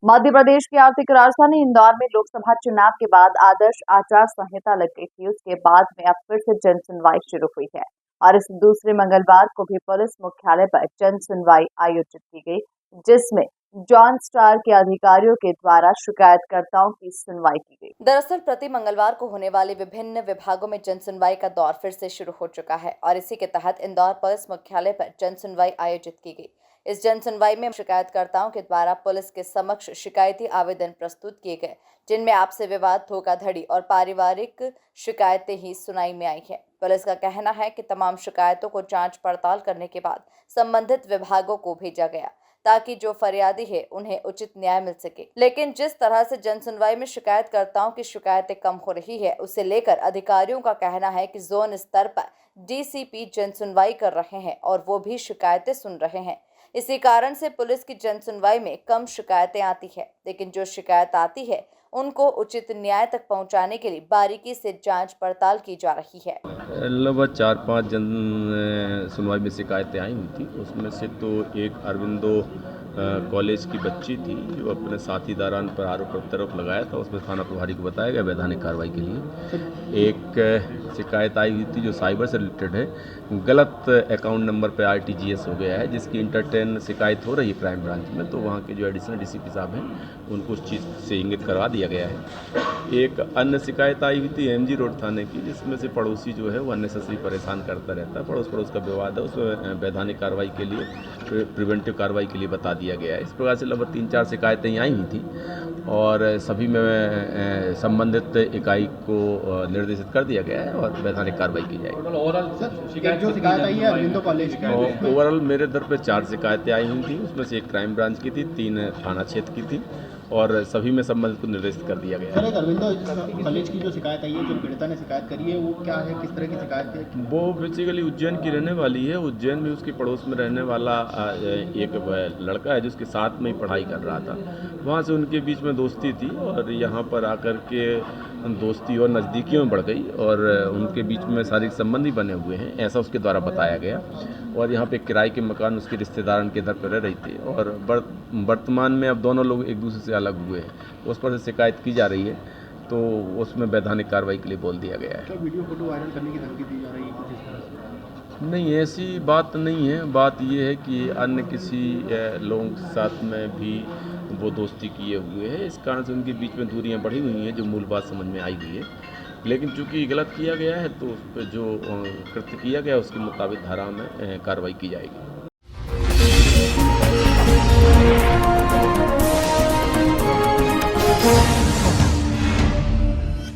मध्य प्रदेश की आर्थिक राजधानी इंदौर में लोकसभा चुनाव के बाद आदर्श आचार संहिता लग गई थी। उसके बाद में अब फिर से जन सुनवाई शुरू हुई है और इस दूसरे मंगलवार को भी पुलिस मुख्यालय पर जन सुनवाई आयोजित की गई, जिसमें जॉन स्टार के अधिकारियों के द्वारा शिकायतकर्ताओं की सुनवाई की गई। दरअसल प्रति मंगलवार को होने वाले विभिन्न विभागों में जन सुनवाई का दौर फिर से शुरू हो चुका है और इसी के तहत इंदौर पुलिस मुख्यालय पर जन सुनवाई आयोजित की गई। इस जन सुनवाई में शिकायतकर्ताओं के द्वारा पुलिस के समक्ष शिकायती आवेदन प्रस्तुत किए गए, जिनमें आपसी विवाद, धोखाधड़ी और पारिवारिक शिकायतें ही सुनाई में आई है। पुलिस का कहना है कि तमाम शिकायतों को जांच पड़ताल करने के बाद संबंधित विभागों को भेजा गया ताकि जो फरियादी है उन्हें उचित न्याय मिल सके। लेकिन जिस तरह से जन सुनवाई में शिकायतकर्ताओं की शिकायतें कम हो रही है, उसे लेकर अधिकारियों का कहना है कि जोन स्तर पर डीसीपी जन सुनवाई कर रहे हैं और वो भी शिकायतें सुन रहे हैं। इसी कारण से पुलिस की जन सुनवाई में कम शिकायतें आती है, लेकिन जो शिकायत आती है उनको उचित न्याय तक पहुंचाने के लिए बारीकी से जांच पड़ताल की जा रही है। लगभग 4-5 जन सुनवाई में शिकायतें आई हुई थी। उसमें से तो एक अरविंदो कॉलेज की बच्ची थी जो अपने साथी दारान पर आरोप प्रत्यारोप लगाया था। उसमें थाना प्रभारी को बताया गया वैधानिक कार्रवाई के लिए। एक शिकायत आई हुई थी जो साइबर से रिलेटेड है, गलत अकाउंट नंबर पे आरटीजीएस हो गया है, जिसकी इंटरटेन शिकायत हो रही है क्राइम ब्रांच में। तो वहाँ के जो एडिशनल डीसीपी साहब हैं उनको उस चीज़ से इंगित करवा दिया गया है। एक अन्य शिकायत आई हुई थी एमजी रोड थाने की, जिसमें से पड़ोसी जो है वो अननेसेसरी परेशान करता रहता है। पड़ोस का विवाद है, उसमें वैधानिक कार्रवाई के लिए, प्रिवेंटिव कार्रवाई के लिए बता दिया गया है। इस प्रकार से लगभग 3-4 शिकायतें आई हुई थी और सभी में संबंधित इकाई को निर्देशित कर दिया गया है और वैधानिक कार्रवाई की जाएगी। शिकायत आई है अरविंदो कॉलेज की, ओवरऑल मेरे दर पे 4 शिकायतें आई हुई थी। उसमें से एक क्राइम ब्रांच की थी, 3 थाना क्षेत्र की थी और सभी में संबंधित को निर्देशित कर दिया गया है। सर, एक अरविंदो कॉलेज की जो शिकायत आई है, जो पीड़िता ने शिकायत करी है, वो क्या है, किस तरह की शिकायत है? वो बेसिकली उज्जैन की रहने वाली है। उज्जैन में उसके पड़ोस में रहने वाला एक लड़का है जिसके साथ में ही पढ़ाई कर रहा था। वहाँ से उनके बीच में दोस्ती थी और यहाँ पर आकर के दोस्ती और नज़दीकियों में बढ़ गई और उनके बीच में शारीरिक संबंध ही बने हुए हैं, ऐसा उसके द्वारा बताया गया। और यहाँ पे किराए के मकान उसके रिश्तेदार के घर पर रह रही थी और वर्तमान में अब दोनों लोग एक दूसरे से अलग हुए हैं। उस पर से शिकायत की जा रही है, तो उसमें वैधानिक कार्रवाई के लिए बोल दिया गया है। क्या वीडियो फोटो वायरल करने की धमकी दी जा रही है कुछ इस तरह से? नहीं, ऐसी बात नहीं है। बात ये है कि अन्य किसी लोगों के साथ में भी वो दोस्ती किए हुए हैं, इस कारण से उनके बीच में दूरियां बढ़ी हुई हैं, जो मूल बात समझ में आई हुई है। लेकिन चूंकि गलत किया गया है तो उस पर जो कृत्य किया गया उसके मुताबिक धारा में कार्रवाई की जाएगी।